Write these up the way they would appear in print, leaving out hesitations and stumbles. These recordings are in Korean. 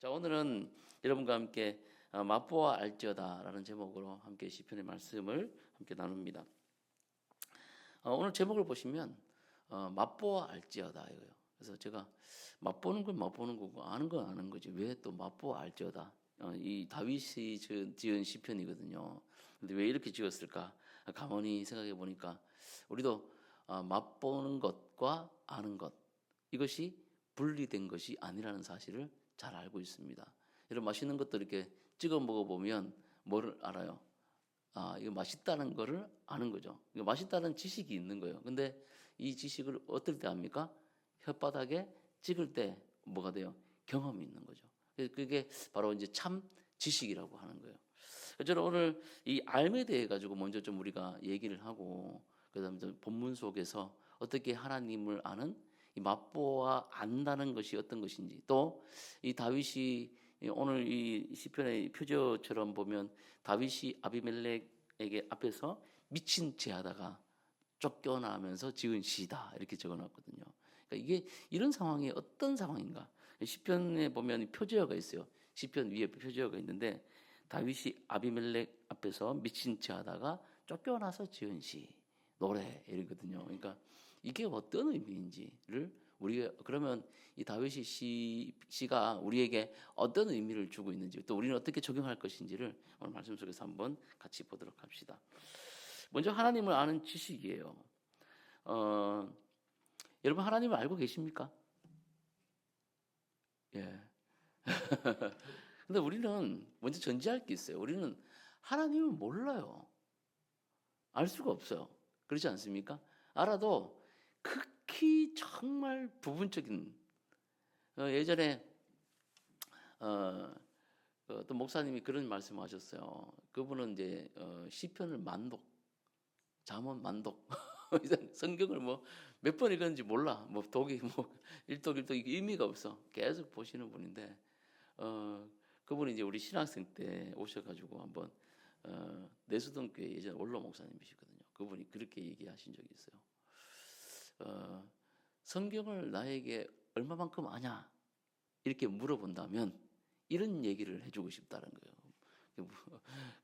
자, 오늘은 여러분과 함께 맛보아 알지어다라는 제목으로 함께 시편의 말씀을 함께 나눕니다. 오늘 제목을 보시면 맛보아 알지어다 이거예요. 그래서 제가 맛보는 건 맛보는 거고 아는 건 아는 거지 왜 또 맛보아 알지어다. 이 다윗이 지은 시편이거든요. 근데 왜 이렇게 지었을까? 가만히 생각해 보니까 우리도 맛보는 것과 아는 것 이것이 분리된 것이 아니라는 사실을 잘 알고 있습니다. 이런 맛있는 것들 이렇게 찍어 먹어보면 뭐를 알아요? 이거 맛있다는 거를 아는 거죠. 이거 맛있다는 지식이 있는 거예요. 근데 이 지식을 어떨 때 합니까? 혓바닥에 찍을 때 뭐가 돼요? 경험이 있는 거죠. 그게 바로 이제 참 지식이라고 하는 거예요. 저는 오늘 이 알에 대해 가지고 먼저 좀 우리가 얘기를 하고 그다음에 본문 속에서 어떻게 하나님을 아는 이 맛보아 안다는 것이 어떤 것인지 또 이 다윗이 오늘 이 시편의 표저처럼 보면 다윗이 아비멜렉에게 앞에서 미친 채 하다가 쫓겨나면서 지은 시다 이렇게 적어놨거든요. 그러니까 이게 이런 상황이 어떤 상황인가? 시편에 보면 표제어가 있어요. 시편 위에 표제어가 있는데 다윗이 아비멜렉 앞에서 미친 채 하다가 쫓겨나서 지은 시 노래 이러거든요. 그러니까 이게 어떤 의미인지를 우리가 그러면 이 다윗의 시가 우리에게 어떤 의미를 주고 있는지 또 우리는 어떻게 적용할 것인지를 오늘 말씀 속에서 한번 같이 보도록 합시다. 먼저 하나님을 아는 지식이에요. 여러분 하나님을 알고 계십니까? 예. 근데 우리는 먼저 전제할 게 있어요. 우리는 하나님을 몰라요. 알 수가 없어요. 그렇지 않습니까? 알아도 극히 정말 부분적인 예전에 어떤 목사님이 그런 말씀하셨어요. 그분은 이제 시편을 만독, 잠언 만독, 성경을 뭐 몇 번 읽었는지 몰라. 뭐 독이 뭐 일독 이게 의미가 없어. 계속 보시는 분인데 그분이 이제 우리 신학생 때 오셔가지고 한번 내수동교회 예전 원로 목사님이시거든요. 그분이 그렇게 얘기하신 적이 있어요. 성경을 나에게 얼마만큼 아냐 이렇게 물어본다면 이런 얘기를 해주고 싶다는 거예요.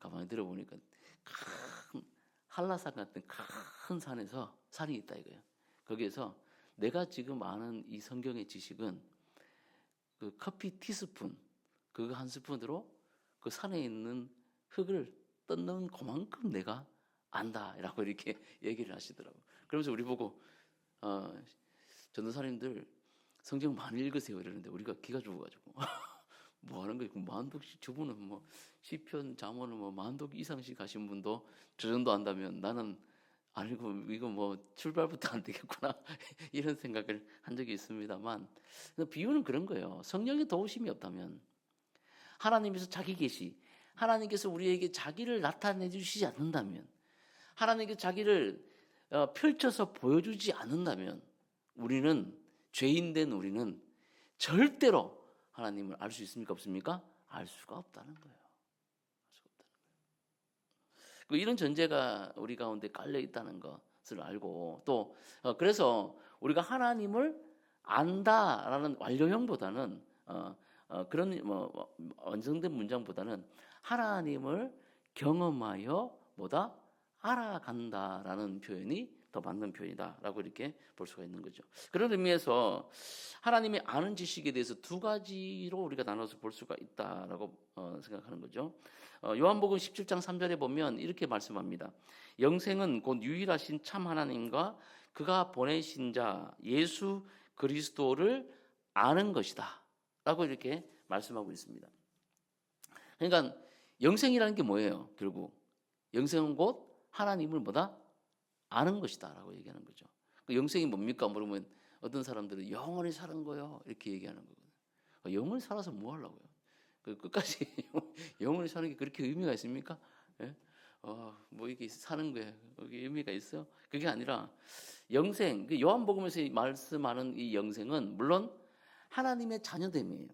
가만히 들어보니까 큰 한라산 같은 큰 산이 있다 이거예요. 거기에서 내가 지금 아는 이 성경의 지식은 그 커피 티스푼 그거 한 스푼으로 그 산에 있는 흙을 뜯는 그만큼 내가 안다라고 이렇게 얘기를 하시더라고요. 그러면서 우리 보고 전도사님들 성경 많이 읽으세요 이러는데 우리가 기가 죽어가지고 뭐 하는 거예요? 만독씩 저분은 뭐 시편 잠언을 뭐 만독 이상씩 하신 분도 저 정도 안다면 나는 아니고 이거 뭐 출발부터 안 되겠구나 이런 생각을 한 적이 있습니다만 비유는 그런 거예요. 성령의 도우심이 없다면 하나님께서 자기 계시 하나님께서 우리에게 자기를 나타내 주시지 않는다면 하나님께서 자기를 펼쳐서 보여주지 않는다면 우리는 죄인된 우리는 절대로 하나님을 알 수 있습니까? 없습니까? 알 수가 없다는 거예요. 이런 전제가 우리 가운데 깔려 있다는 것을 알고 또 그래서 우리가 하나님을 안다라는 완료형보다는 그런 뭐 완성된 문장보다는 하나님을 경험하여 뭐다 알아간다라는 표현이 더 맞는 표현이다라고 이렇게 볼 수가 있는 거죠. 그런 의미에서 하나님의 아는 지식에 대해서 두 가지로 우리가 나눠서 볼 수가 있다라고 생각하는 거죠. 요한복음 17장 3절에 보면 이렇게 말씀합니다. 영생은 곧 유일하신 참 하나님과 그가 보내신 자 예수 그리스도를 아는 것이다 라고 이렇게 말씀하고 있습니다. 그러니까 영생이라는 게 뭐예요? 결국 영생은 곧 하나님을 뭐다? 아는 것이다 라고 얘기하는 거죠. 영생이 뭡니까? 물으면 어떤 사람들은 영원히 사는 거요 이렇게 얘기하는 거거든요. 영원히 살아서 뭐 하려고요? 끝까지 영원히 사는 게 그렇게 의미가 있습니까? 예? 뭐 이게 사는 거에 의미가 있어요? 그게 아니라 영생, 요한복음에서 말씀하는 이 영생은 물론 하나님의 자녀됨이에요.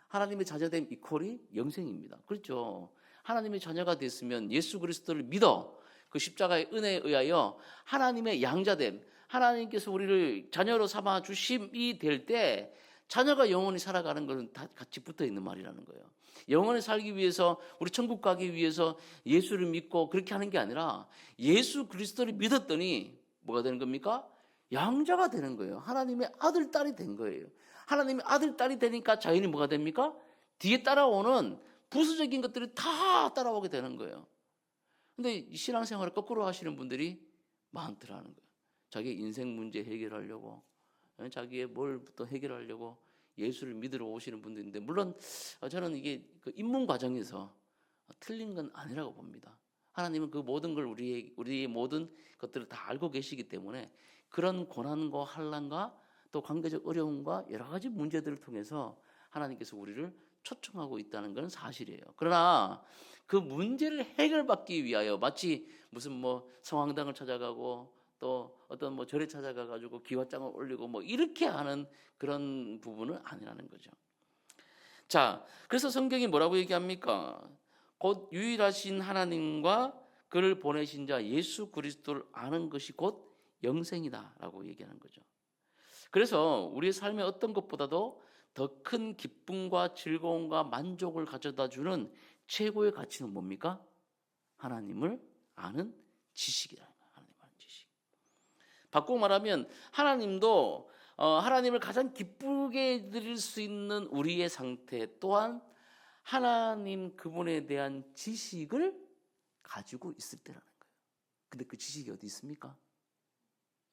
하나님의 자녀됨 이퀄이 영생입니다. 그렇죠? 하나님의 자녀가 됐으면 예수 그리스도를 믿어 그 십자가의 은혜에 의하여 하나님의 양자됨, 하나님께서 우리를 자녀로 삼아 주심이 될 때 자녀가 영원히 살아가는 것은 다 같이 붙어 있는 말이라는 거예요. 영원히 살기 위해서, 우리 천국 가기 위해서 예수를 믿고 그렇게 하는 게 아니라 예수 그리스도를 믿었더니 뭐가 되는 겁니까? 양자가 되는 거예요. 하나님의 아들, 딸이 된 거예요. 하나님의 아들, 딸이 되니까 자연히 뭐가 됩니까? 뒤에 따라오는 부수적인 것들이 다 따라오게 되는 거예요. 근데 신앙생활을 거꾸로 하시는 분들이 많더라는 거예요. 자기 인생 문제 해결하려고, 자기의 뭘부터 해결하려고 예수를 믿으러 오시는 분들인데, 물론 저는 이게 그 입문 과정에서 틀린 건 아니라고 봅니다. 하나님은 그 모든 걸 우리의 모든 것들을 다 알고 계시기 때문에 그런 고난과 환난과 또 관계적 어려움과 여러 가지 문제들을 통해서 하나님께서 우리를 초청하고 있다는 건 사실이에요. 그러나 그 문제를 해결받기 위하여 마치 무슨 뭐 성황당을 찾아가고 또 어떤 뭐 절에 찾아가 가지고 기와장을 올리고 뭐 이렇게 하는 그런 부분은 아니라는 거죠. 자, 그래서 성경이 뭐라고 얘기합니까? 곧 유일하신 하나님과 그를 보내신 자 예수 그리스도를 아는 것이 곧 영생이다라고 얘기하는 거죠. 그래서 우리의 삶의 어떤 것보다도 더 큰 기쁨과 즐거움과 만족을 가져다 주는 최고의 가치는 뭡니까? 하나님을 아는 지식이라는 거예요. 하나님을 아는 지식. 바꾸고 말하면 하나님도 하나님을 가장 기쁘게 드릴 수 있는 우리의 상태 또한 하나님 그분에 대한 지식을 가지고 있을 때라는 거예요. 근데 그 지식이 어디 있습니까?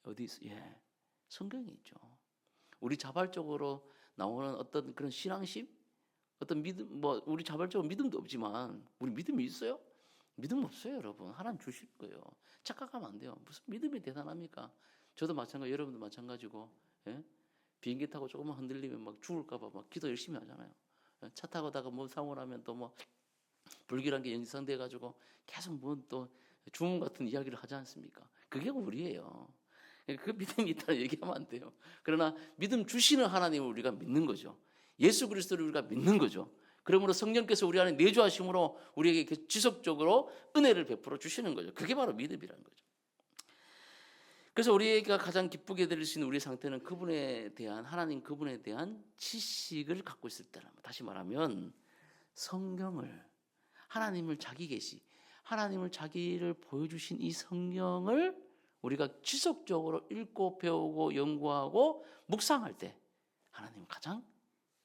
어디 있어요? 예, 성경에 있죠. 우리 자발적으로 나오는 어떤 그런 신앙심, 어떤 믿음, 뭐 우리 자발적으로 믿음도 없지만 우리 믿음이 있어요? 믿음 없어요, 여러분. 하나님 주실 거예요. 착각하면 안 돼요. 무슨 믿음이 대단합니까? 저도 마찬가지, 여러분도 마찬가지고, 예? 비행기 타고 조금만 흔들리면 막 죽을까봐 막 기도 열심히 하잖아요. 예? 차 타고다가 뭐 사고 나면 또 뭐 불길한 게 연상돼 가지고 계속 뭐 또 주문 같은 이야기를 하지 않습니까? 그게 우리예요. 그 믿음이 있다는 얘기하면 안 돼요. 그러나 믿음 주시는 하나님을 우리가 믿는 거죠. 예수 그리스도를 우리가 믿는 거죠. 그러므로 성령께서 우리 안에 내주하심으로 우리에게 지속적으로 은혜를 베풀어 주시는 거죠. 그게 바로 믿음이라는 거죠. 그래서 우리가 가장 기쁘게 드릴 수 있는 우리의 상태는 그분에 대한, 하나님 그분에 대한 지식을 갖고 있을 때라는 거예요. 다시 말하면 성경을, 하나님을 자기 계시, 하나님을 자기를 보여주신 이 성경을 우리가 지속적으로 읽고 배우고 연구하고 묵상할 때 하나님 가장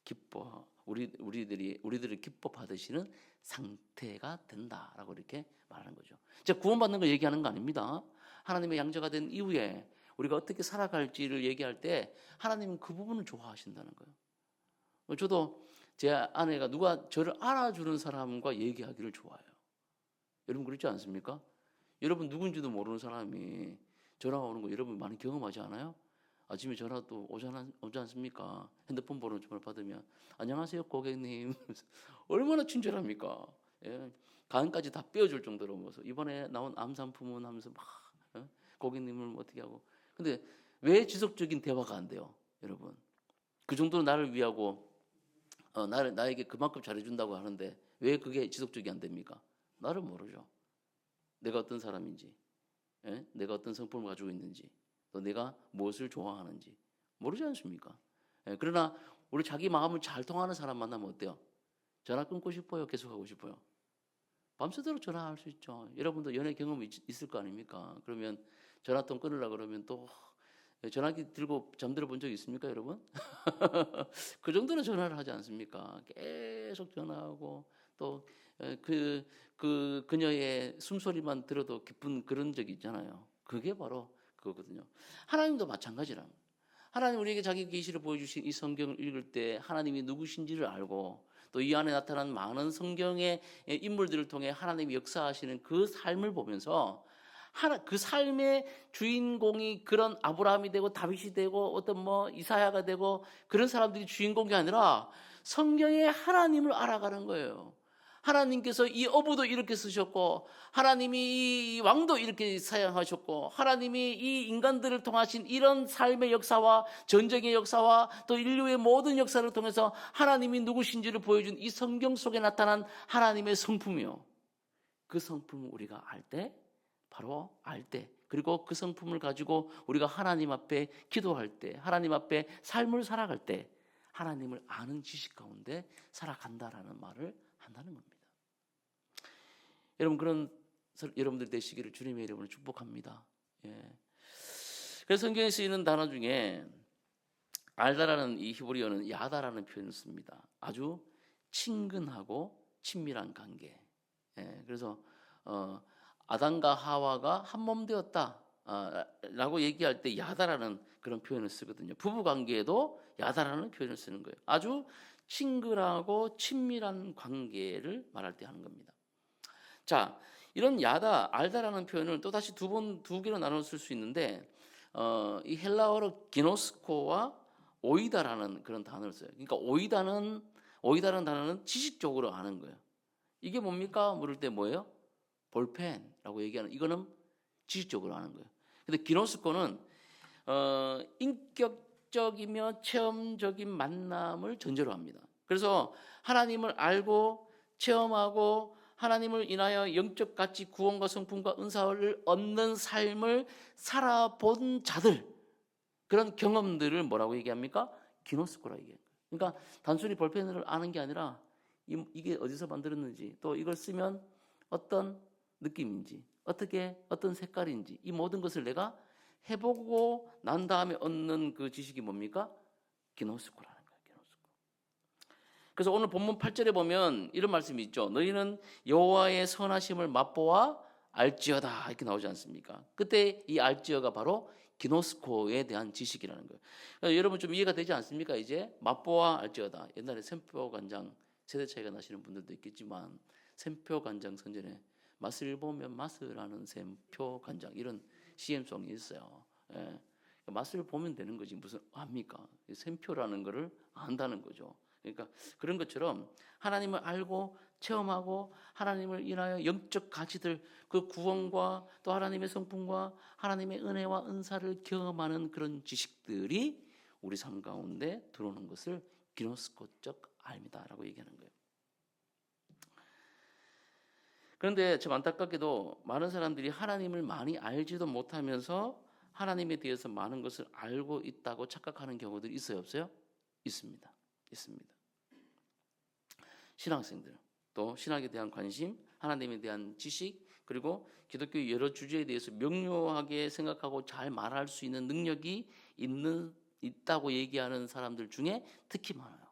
기뻐, 우리들을 기뻐 받으시는 상태가 된다라고 이렇게 말하는 거죠. 제가 구원받는 걸 얘기하는 거 아닙니다. 하나님의 양자가 된 이후에 우리가 어떻게 살아갈지를 얘기할 때 하나님은 그 부분을 좋아하신다는 거예요. 저도 제 아내가 누가 저를 알아주는 사람과 얘기하기를 좋아해요. 여러분 그렇지 않습니까? 여러분 누군지도 모르는 사람이 전화 오는 거 여러분 많이 경험하지 않아요? 아침에 전화 또 오지 않습니까? 핸드폰 번호 전화 받으면 안녕하세요 고객님. 얼마나 친절합니까? 예, 간까지 다 빼어줄 정도로 뭐서 이번에 나온 암 상품은 하면서 막 고객님을 어떻게 하고. 근데 왜 지속적인 대화가 안 돼요, 여러분? 그 정도로 나를 위하고 나에게 그만큼 잘해준다고 하는데 왜 그게 지속적이 안 됩니까? 나를 모르죠. 내가 어떤 사람인지, 예? 내가 어떤 성품을 가지고 있는지, 또 내가 무엇을 좋아하는지 모르지 않습니까? 예, 그러나 우리 자기 마음을 잘 통하는 사람 만나면 어때요? 전화 끊고 싶어요? 계속하고 싶어요? 밤새도록 전화할 수 있죠. 여러분도 연애 경험이 있을 거 아닙니까? 그러면 전화통 끊으려고 그러면 또 전화기 들고 잠들어 본 적 있습니까, 여러분? 그 정도로 전화를 하지 않습니까? 계속 전화하고 또 그녀의 숨소리만 들어도 기쁜 그런 적이 있잖아요. 그게 바로 그거거든요. 하나님도 마찬가지라. 하나님 우리에게 자기 계시를 보여주신 이 성경을 읽을 때 하나님이 누구신지를 알고 또 이 안에 나타난 많은 성경의 인물들을 통해 하나님이 역사하시는 그 삶을 보면서 그 삶의 주인공이 그런 아브라함이 되고 다윗이 되고 어떤 뭐 이사야가 되고 그런 사람들이 주인공이 아니라 성경의 하나님을 알아가는 거예요. 하나님께서 이 어부도 이렇게 쓰셨고 하나님이 이 왕도 이렇게 사용하셨고 하나님이 이 인간들을 통하신 이런 삶의 역사와 전쟁의 역사와 또 인류의 모든 역사를 통해서 하나님이 누구신지를 보여준 이 성경 속에 나타난 하나님의 성품이요. 그 성품을 우리가 알 때 바로 알 때 그리고 그 성품을 가지고 우리가 하나님 앞에 기도할 때 하나님 앞에 삶을 살아갈 때 하나님을 아는 지식 가운데 살아간다라는 말을 한다는 겁니다. 여러분 그런 여러분들 되시기를 주님의 이름으로 축복합니다. 예. 그래서 성경에 쓰이는 단어 중에 알다라는 이 히브리어는 야다라는 표현을 씁니다. 아주 친근하고 친밀한 관계. 예. 그래서 아담과 하와가 한 몸 되었다 라고 얘기할 때 야다라는 그런 표현을 쓰거든요. 부부 관계에도 야다라는 표현을 쓰는 거예요. 아주 친근하고 친밀한 관계를 말할 때 하는 겁니다. 자, 이런 야다, 알다라는 표현을 또 다시 두 개로 나눠 쓸 수 있는데 이 헬라어로 기노스코와 오이다라는 그런 단어를 써요. 그러니까 오이다라는 단어는 지식적으로 아는 거예요. 이게 뭡니까? 물을 때 뭐예요? 볼펜이라고 얘기하는 이거는 지식적으로 아는 거예요. 근데 기노스코는 인격적이며 체험적인 만남을 전제로 합니다. 그래서 하나님을 알고 체험하고 하나님을 인하여 영적 가치, 구원과 성품과 은사를 얻는 삶을 살아본 자들, 그런 경험들을 뭐라고 얘기합니까? 기노스코라고 얘기해요. 그러니까 단순히 볼펜을 아는 게 아니라 이게 어디서 만들었는지, 또 이걸 쓰면 어떤 느낌인지, 어떤 색깔인지, 이 모든 것을 내가 해보고 난 다음에 얻는 그 지식이 뭡니까? 기노스코라는 거예요. 기노스코. 그래서 오늘 본문 8절에 보면 이런 말씀이 있죠. 너희는 여호와의 선하심을 맛보아 알지어다 이렇게 나오지 않습니까? 그때 이 알지어가 바로 기노스코에 대한 지식이라는 거예요. 그러니까 여러분 좀 이해가 되지 않습니까? 이제 맛보아 알지어다. 옛날에 샘표 간장 세대 차이가 나시는 분들도 있겠지만 샘표 간장 선전에 맛을 보면 맛을 아는 샘표 간장 이런 CM송이 있어요. 예. 맛을 보면 되는 거지 무슨 압니까? 샘표라는 거를 안다는 거죠. 그러니까 그런 것처럼 하나님을 알고 체험하고 하나님을 인하여 영적 가치들 그 구원과 또 하나님의 성품과 하나님의 은혜와 은사를 경험하는 그런 지식들이 우리 삶 가운데 들어오는 것을 기노스코적 알미다라고 얘기하는 거예요. 그런데 참 안타깝게도 많은 사람들이 하나님을 많이 알지도 못하면서 하나님에 대해서 많은 것을 알고 있다고 착각하는 경우들이 있어요, 없어요? 있습니다. 신학생들, 또 신학에 대한 관심, 하나님에 대한 지식, 그리고 기독교 여러 주제에 대해서 명료하게 생각하고 잘 말할 수 있는 능력이 있다고 얘기하는 사람들 중에 특히 많아요.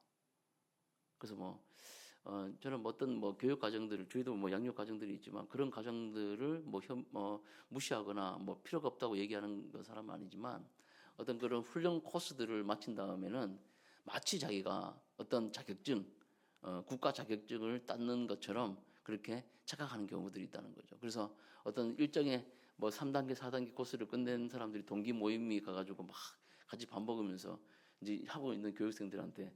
그래서 저는 어떤 교육 과정들을 저희도 양육 과정들이 있지만 그런 과정들을 무시하거나 필요가 없다고 얘기하는 사람은 아니지만 어떤 그런 훈련 코스들을 마친 다음에는 마치 자기가 어떤 자격증, 국가 자격증을 땄는 것처럼 그렇게 착각하는 경우들이 있다는 거죠. 그래서 어떤 일정의 3단계, 4단계 코스를 끝낸 사람들이 동기 모임이 가가지고 막 같이 밥 먹으면서 이제 하고 있는 교육생들한테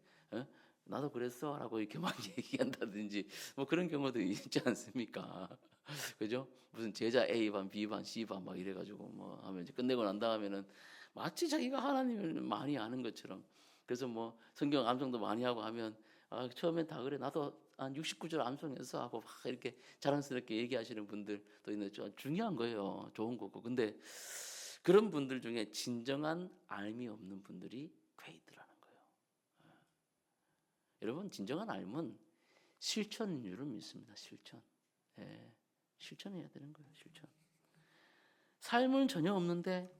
나도 그랬어 라고 이렇게 막 얘기한다든지 그런 경우도 있지 않습니까? 그죠? 무슨 제자 A반, B반, C반 막 이래가지고 하면 이제 끝내고 난 다음에는 마치 자기가 하나님을 많이 아는 것처럼 그래서 성경 암송도 많이 하고 하면 처음엔 다 그래 나도 한 69절 암송했어 하고 막 이렇게 자랑스럽게 얘기하시는 분들도 있는데 좀 중요한 거예요. 좋은 거고. 근데 그런 분들 중에 진정한 알미 없는 분들이 꽤 있더라는 거예요. 여러분 진정한 알면 실천인 줄을 믿습니다. 실천. 예, 실천해야 되는 거예요. 실천. 삶은 전혀 없는데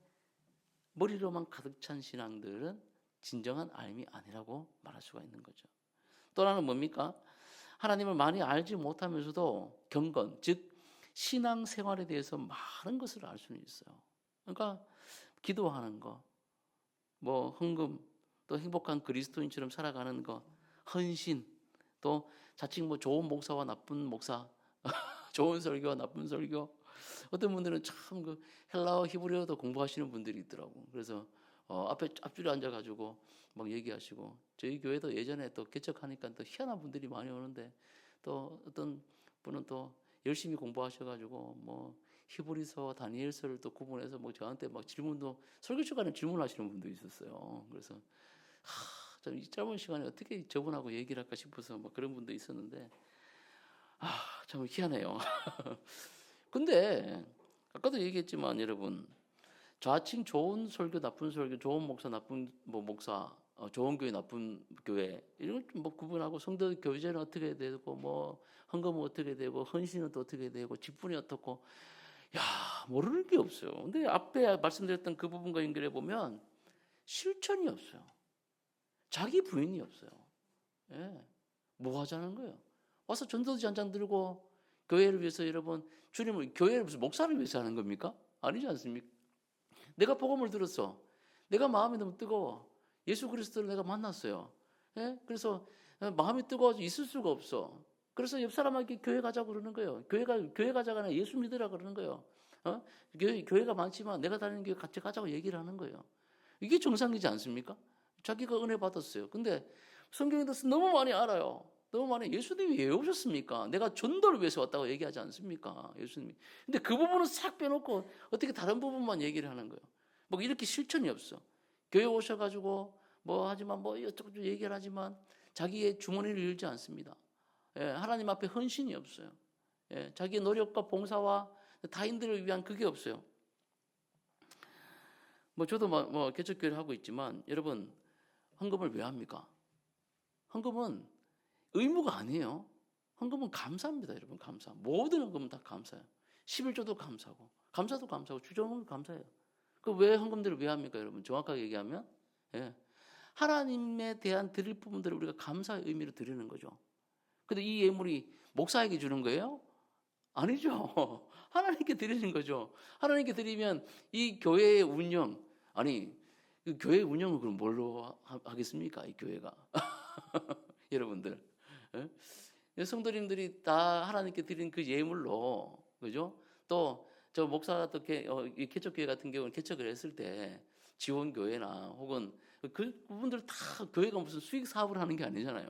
머리로만 가득 찬 신앙들은 진정한 알미 아니라고 말할 수가 있는 거죠. 또 하나는 뭡니까? 하나님을 많이 알지 못하면서도 경건, 즉 신앙생활에 대해서 많은 것을 알 수는 있어요. 그러니까 기도하는 거, 헌금, 또 행복한 그리스도인처럼 살아가는 거, 헌신, 또 자칭 좋은 목사와 나쁜 목사, 좋은 설교와 나쁜 설교. 어떤 분들은 참 헬라어 히브리어도 공부하시는 분들이 있더라고. 그래서 앞줄에 앉아가지고 막 얘기하시고 저희 교회도 예전에 또 개척하니까 또 희한한 분들이 많이 오는데 또 어떤 분은 또 열심히 공부하셔가지고 히브리서, 다니엘서를 또 구분해서 저한테 막 질문도 설교 시간에 질문하시는 분도 있었어요. 그래서 참 이 짧은 시간에 어떻게 저분하고 얘기를 할까 싶어서 그런 분도 있었는데 참 희한해요. 근데 아까도 얘기했지만 여러분 좌칭 좋은 설교, 나쁜 설교, 좋은 목사, 나쁜 목사 좋은 교회, 나쁜 교회 이런 뭐 구분하고 성도 교제는 어떻게 되고 뭐 헌금은 어떻게 되고 헌신은 또 어떻게 되고 직분이 어떻고 야 모르는 게 없어요. 근데 앞에 말씀드렸던 그 부분과 연결해 보면 실천이 없어요. 자기 부인이 없어요. 예. 뭐 하자는 거예요? 와서 전도지 한 장 들고 교회를 위해서 여러분 주님을 교회를 무슨 목사를 위해서 하는 겁니까? 아니지 않습니까? 내가 복음을 들었어. 내가 마음이 너무 뜨거워. 예수 그리스도를 내가 만났어요. 예? 그래서 마음이 뜨거워서 있을 수가 없어. 그래서 옆 사람에게 교회 가자고 그러는 거예요. 교회 가자가 아니라 예수 믿으라 그러는 거예요. 교회가 많지만 내가 다니는 교회 같이 가자고 얘기를 하는 거예요. 이게 정상이지 않습니까? 자기가 은혜 받았어요. 근데 성경에 대해서 너무 많이 알아요. 너무 많이 예수님이 왜 오셨습니까? 내가 전도를 위해서 왔다고 얘기하지 않습니까? 예수님이. 근데 그 부분은 싹 빼놓고 어떻게 다른 부분만 얘기를 하는 거예요. 뭐 이렇게 실천이 없어. 교회 오셔가지고 뭐 하지만 뭐 이쪽저쪽 얘기를 하지만 자기의 주머니를 열지 않습니다. 예, 하나님 앞에 헌신이 없어요. 예, 자기의 노력과 봉사와 타인들을 위한 그게 없어요. 뭐 저도 뭐 개척교회를 하고 있지만 여러분 헌금을 왜 합니까? 헌금은 의무가 아니에요. 헌금은 감사합니다, 여러분. 감사. 모든 헌금은 다 감사해요. 11조도 감사하고, 감사도 감사하고, 주정은 감사해요. 그 왜 헌금들을 왜 합니까, 여러분? 정확하게 얘기하면, 예. 하나님에 대한 드릴 부분들을 우리가 감사의 의미로 드리는 거죠. 근데 이 예물이 목사에게 주는 거예요? 아니죠. 하나님께 드리는 거죠. 하나님께 드리면 이 교회의 운영, 아니, 그 교회 운영을 그럼 뭘로 하겠습니까, 이 교회가? 여러분들. 예? 성도님들이 다 하나님께 드린 그 예물로, 그죠? 또, 저 목사가 또 이 개척교회 같은 경우는 개척을 했을 때 지원교회나 혹은 그분들 다 교회가 무슨 수익 사업을 하는 게 아니잖아요.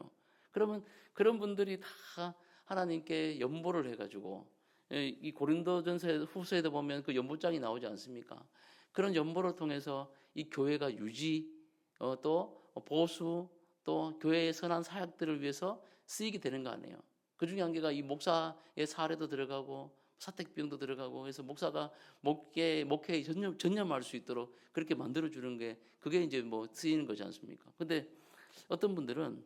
그러면 그런 분들이 다 하나님께 연보를 해가지고 이 고린도전서 후서에도 보면 그 연보장이 나오지 않습니까? 그런 연보를 통해서 이 교회가 유지, 또 보수, 또 교회의 선한 사역들을 위해서 쓰이게 되는 거 아니에요. 그 중에 한 개가 이 목사의 사례도 들어가고 사택비용도 들어가고 해서 목사가 목회에 전념할 수 있도록 그렇게 만들어 주는 게 그게 이제 뭐 쓰이는 거지 않습니까? 근데 어떤 분들은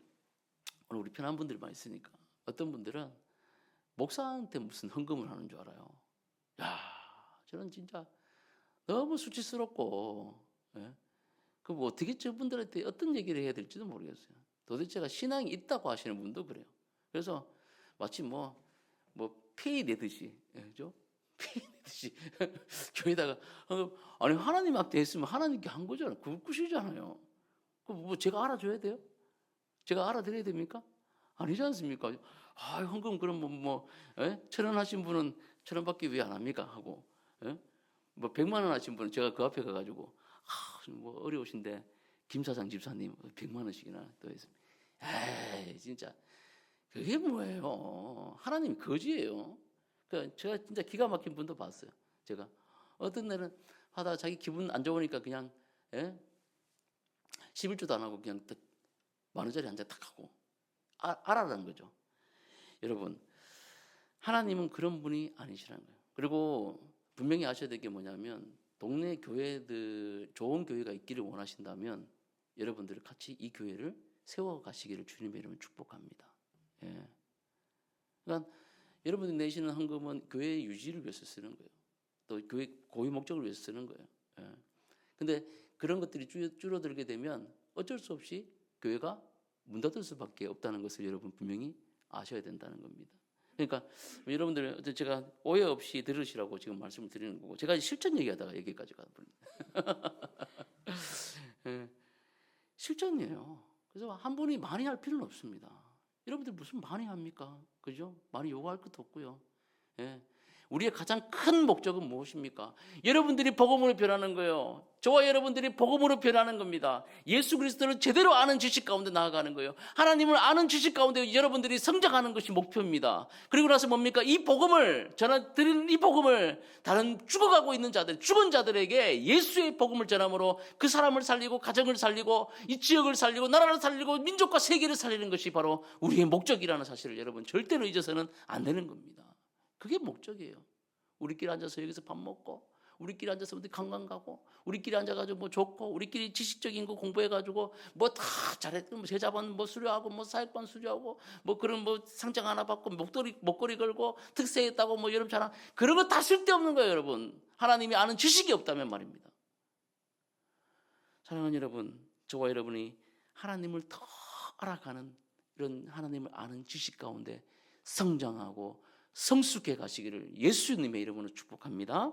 오늘 우리 편한 분들이 많이 있으니까 어떤 분들은 목사한테 무슨 헌금을 하는 줄 알아요. 야, 저는 진짜 너무 수치스럽고, 예? 그 어떻게 저분들한테 어떤 얘기를 해야 될지도 모르겠어요. 도대체가 신앙이 있다고 하시는 분도 그래요. 그래서 마치 뭐 페이 내듯이, 그죠? 페이 내듯이 교회다가 아니 하나님 앞에 했으면 하나님께 한 거잖아요. 그 끝이잖아요. 그 뭐 제가 알아줘야 돼요? 제가 알아드려야 됩니까? 아니지 않습니까? 아, 헌금 그럼 뭐 1,000원 하신 분은 1,000원밖에 왜 안 합니까? 하고, 예? 뭐 100만 원 하신 분은 제가 그 앞에 가가지고 뭐 어려우신데 김 사장 집사님 100만 원씩이나 또 했습니다. 에이 진짜 그게 뭐예요? 하나님이 거지예요. 그러니까 제가 진짜 기가 막힌 분도 봤어요. 제가 어떤 날은 하다가 자기 기분 안 좋으니까 그냥 11조도 안 하고 그냥 딱 10,000원짜리 한 장 딱 하고 알아라는 거죠. 여러분 하나님은 그런 분이 아니시라는 거예요. 그리고 분명히 아셔야 될 게 뭐냐면 동네 교회들 좋은 교회가 있기를 원하신다면 여러분들이 같이 이 교회를 세워가시기를 주님의 이름으로 축복합니다. 예. 그러니까 여러분이 내시는 헌금은 교회의 유지를 위해서 쓰는 거예요. 또 교회 고유 목적을 위해서 쓰는 거예요. 예. 근데 그런 것들이 줄어들게 되면 어쩔 수 없이 교회가 문 닫을 수밖에 없다는 것을 여러분 분명히 아셔야 된다는 겁니다. 그러니까 여러분들 제가 오해 없이 들으시라고 지금 말씀을 드리는 거고 제가 실천 얘기하다가 여기까지 가버립니다. 예. 실천이에요. 그래서 한 분이 많이 할 필요는 없습니다. 여러분들 무슨 많이 합니까? 그죠? 많이 요구할 것도 없고요. 예. 우리의 가장 큰 목적은 무엇입니까? 여러분들이 복음으로 변하는 거예요. 저와 여러분들이 복음으로 변하는 겁니다. 예수 그리스도를 제대로 아는 지식 가운데 나아가는 거예요. 하나님을 아는 지식 가운데 여러분들이 성장하는 것이 목표입니다. 그리고 나서 뭡니까? 이 복음을 전하 드리는 이 복음을 다른 죽어가고 있는 자들, 죽은 자들에게 예수의 복음을 전함으로 그 사람을 살리고 가정을 살리고 이 지역을 살리고 나라를 살리고 민족과 세계를 살리는 것이 바로 우리의 목적이라는 사실을 여러분 절대로 잊어서는 안 되는 겁니다. 그게 목적이에요. 우리끼리 앉아서 여기서 밥 먹고 우리끼리 앉아서 어디 관광 가고, 우리끼리 앉아가지고 뭐 좋고, 우리끼리 지식적인 거 공부해가지고 뭐 다 잘했고, 뭐 제자반 뭐 수료하고, 뭐 사역반 수료하고, 뭐 그런 뭐 상장 하나 받고, 목걸이 걸고, 특세했다고 뭐 여러분 자랑, 그런 거 다 쓸데없는 거예요, 여러분. 하나님이 아는 지식이 없다면 말입니다. 사랑하는 여러분, 저와 여러분이 하나님을 더 알아가는 이런 하나님을 아는 지식 가운데 성장하고 성숙해 가시기를 예수님의 이름으로 축복합니다.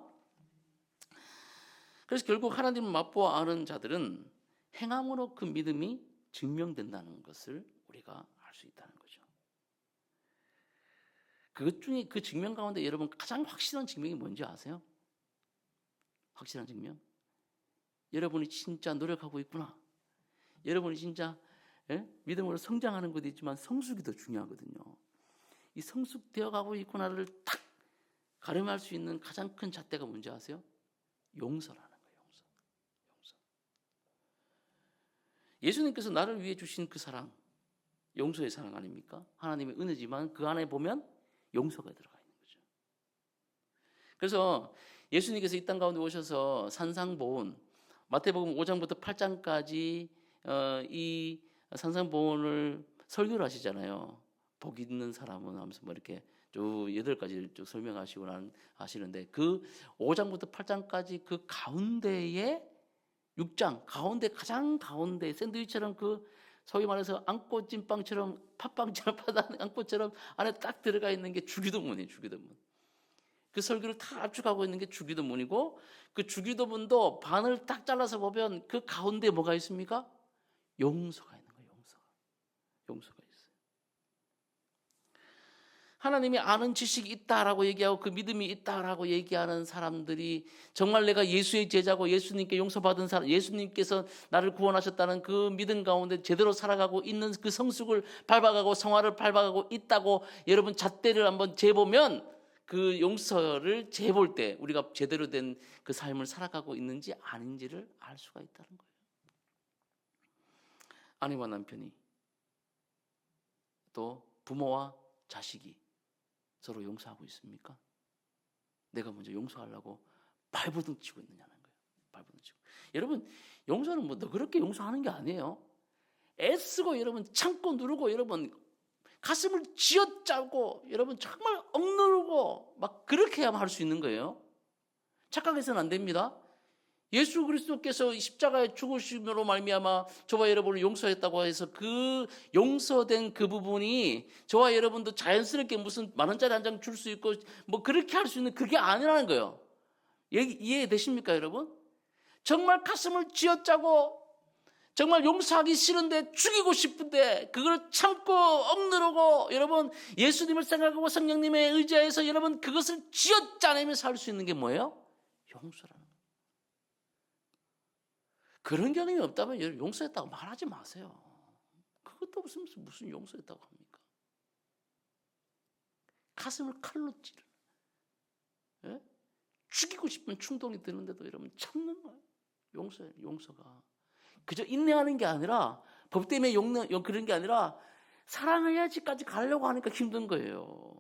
그래서 결국 하나님을 맛보아 아는 자들은 행함으로 그 믿음이 증명된다는 것을 우리가 알 수 있다는 거죠. 그것 중에 그 증명 가운데 여러분 가장 확실한 증명이 뭔지 아세요? 확실한 증명? 여러분이 진짜 노력하고 있구나. 여러분이 진짜 믿음으로 성장하는 것도 있지만 성숙이 더 중요하거든요. 이 성숙되어 가고 있구나를 딱 가늠할 수 있는 가장 큰 잣대가 뭔지 아세요? 용서라는 거예요. 용서. 예수님께서 나를 위해 주신 그 사랑, 용서의 사랑 아닙니까? 하나님의 은혜지만 그 안에 보면 용서가 들어가 있는 거죠. 그래서 예수님께서 이 땅 가운데 오셔서 산상보훈, 마태복음 5장부터 8장까지 이 산상보훈을 설교를 하시잖아요. 복 있는 사람은 하면서 뭐 이렇게 쭉 8가지를 쭉 설명하시고 하시는데, 그 5장부터 8장까지 그 가운데에 6장 가운데, 가장 가운데 샌드위치처럼, 그 소위 말해서 안고 찐빵처럼, 팥빵처럼 안고처럼 안에 딱 들어가 있는 게 주기도문이에요. 주기도문. 그 설교를 다 압축하고 있는 게 주기도문이고, 그 주기도문도 반을 딱 잘라서 보면 그 가운데 뭐가 있습니까? 용서가 있는 거예요. 용서가 있어요. 하나님이 아는 지식이 있다라고 얘기하고 그 믿음이 있다라고 얘기하는 사람들이 정말 내가 예수의 제자고 예수님께 용서받은 사람, 예수님께서 나를 구원하셨다는 그 믿음 가운데 제대로 살아가고 있는 그 성숙을 밟아가고 성화를 밟아가고 있다고 여러분 잣대를 한번 재보면, 그 용서를 재볼 때 우리가 제대로 된 그 삶을 살아가고 있는지 아닌지를 알 수가 있다는 거예요. 아내와 남편이, 또 부모와 자식이 서로 용서하고 있습니까? 내가 먼저 용서하려고 발버둥 치고 있느냐는 거예요. 발버둥 치고. 여러분, 용서는 뭐 너그럽게 용서하는 게 아니에요. 애쓰고 여러분 참고 누르고 여러분 가슴을 쥐어짜고 여러분 정말 억누르고 막 그렇게 해야만 할 수 있는 거예요. 착각해서는 안 됩니다. 예수 그리스도께서 십자가에 죽으심으로 말미암아 저와 여러분을 용서했다고 해서 그 용서된 그 부분이 저와 여러분도 자연스럽게 무슨 10,000원짜리 한 장 줄 수 있고 뭐 그렇게 할 수 있는 그게 아니라는 거예요. 이해되십니까 여러분? 정말 가슴을 쥐어짜고 정말 용서하기 싫은데 죽이고 싶은데 그걸 참고 억누르고 여러분 예수님을 생각하고 성령님의 의지하에서 여러분 그것을 쥐어짜내면서 할 수 있는 게 뭐예요? 용서라는 거예요. 그런 경험이 없다면 여러분 용서했다고 말하지 마세요. 그것도 무슨 용서했다고 합니까? 가슴을 칼로 찌르는, 예? 죽이고 싶은 충동이 드는데도 여러분 참는 거예요. 용서가 그저 인내하는 게 아니라, 법 때문에 그런 게 아니라 사랑해야지까지 가려고 하니까 힘든 거예요.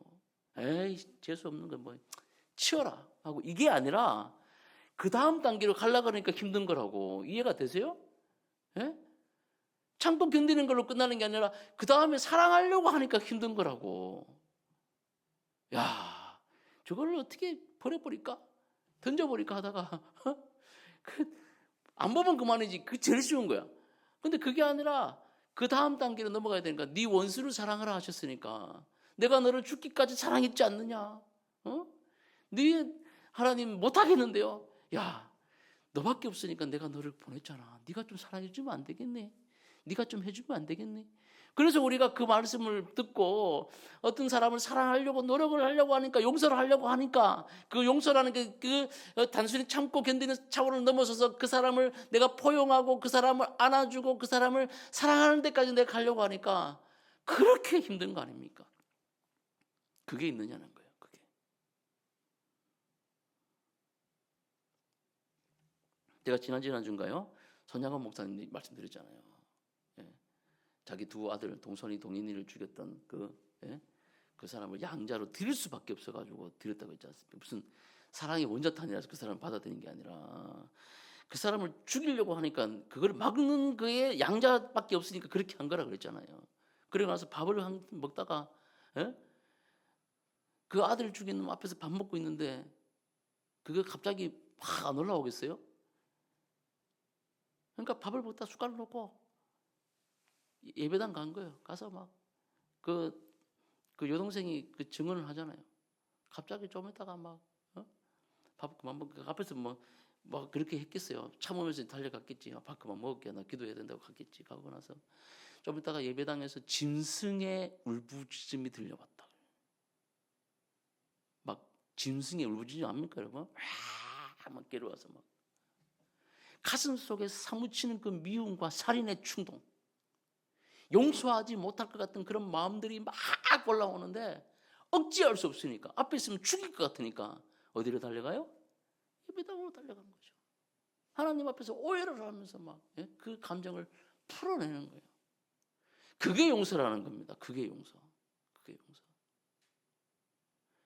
에이 재수 없는 거 뭐 치워라 하고 이게 아니라 그 다음 단계로 가려고 하니까 힘든 거라고. 이해가 되세요? 예? 참고 견디는 걸로 끝나는 게 아니라 그 다음에 사랑하려고 하니까 힘든 거라고. 야, 저걸 어떻게 버려버릴까? 던져버릴까 하다가 안 보면 그만이지. 그게 제일 쉬운 거야. 근데 그게 아니라 그 다음 단계로 넘어가야 되니까 네 원수를 사랑하라 하셨으니까 내가 너를 죽기까지 사랑했지 않느냐? 네 하나님 못하겠는데요. 야, 너밖에 없으니까 내가 너를 보냈잖아. 네가 좀 사랑해주면 안 되겠니? 네가 좀 해주면 안 되겠니? 그래서 우리가 그 말씀을 듣고 어떤 사람을 사랑하려고 노력을 하려고 하니까, 용서를 하려고 하니까, 그 용서라는 게 단순히 참고 견디는 차원을 넘어서서 그 사람을 내가 포용하고 그 사람을 안아주고 그 사람을 사랑하는 데까지 내가 가려고 하니까 그렇게 힘든 거 아닙니까? 그게 있느냐는 거예요. 그게. 제가 지난주인가요? 손양원 목사님 말씀드렸잖아요. 자기 두 아들 동선이 동인이를 죽였던 그 그 사람을 양자로 드릴 수밖에 없어가지고 드렸다고 했지 않습니까? 무슨 사랑의 원자탄이라서 그 사람을 받아들인 게 아니라 그 사람을 죽이려고 하니까 그걸 막는 그의 양자밖에 없으니까 그렇게 한 거라 그랬잖아요. 그러고 나서 밥을 먹다가 예? 그 아들 죽인 놈 앞에서 밥 먹고 있는데 그거 갑자기 확 안 올라오겠어요? 그러니까 밥을 먹다 숟가락 놓고 예배당 간 거예요. 가서 막 그 여동생이 그 증언을 하잖아요. 갑자기 좀 있다가 막 밥 그만 먹고 앞에서 뭐 그렇게 했겠어요. 참으면서 달려갔겠지. 밥 그만 먹을게. 나 기도해야 된다고 갔겠지. 가고 나서 좀 있다가 예배당에서 짐승의 울부짖음이 들려왔다. 막 짐승의 울부짖음 압니까, 여러분? 막 깨려와서 막 가슴 속에 사무치는 그 미움과 살인의 충동, 용서하지 못할 것 같은 그런 마음들이 막 올라오는데 억지할 수 없으니까 앞에 있으면 죽일 것 같으니까 어디로 달려가요? 예배당으로 달려간 거죠. 하나님 앞에서 오해를 하면서 막 그 감정을 풀어내는 거예요. 그게 용서라는 겁니다. 그게 용서. 그게 용서.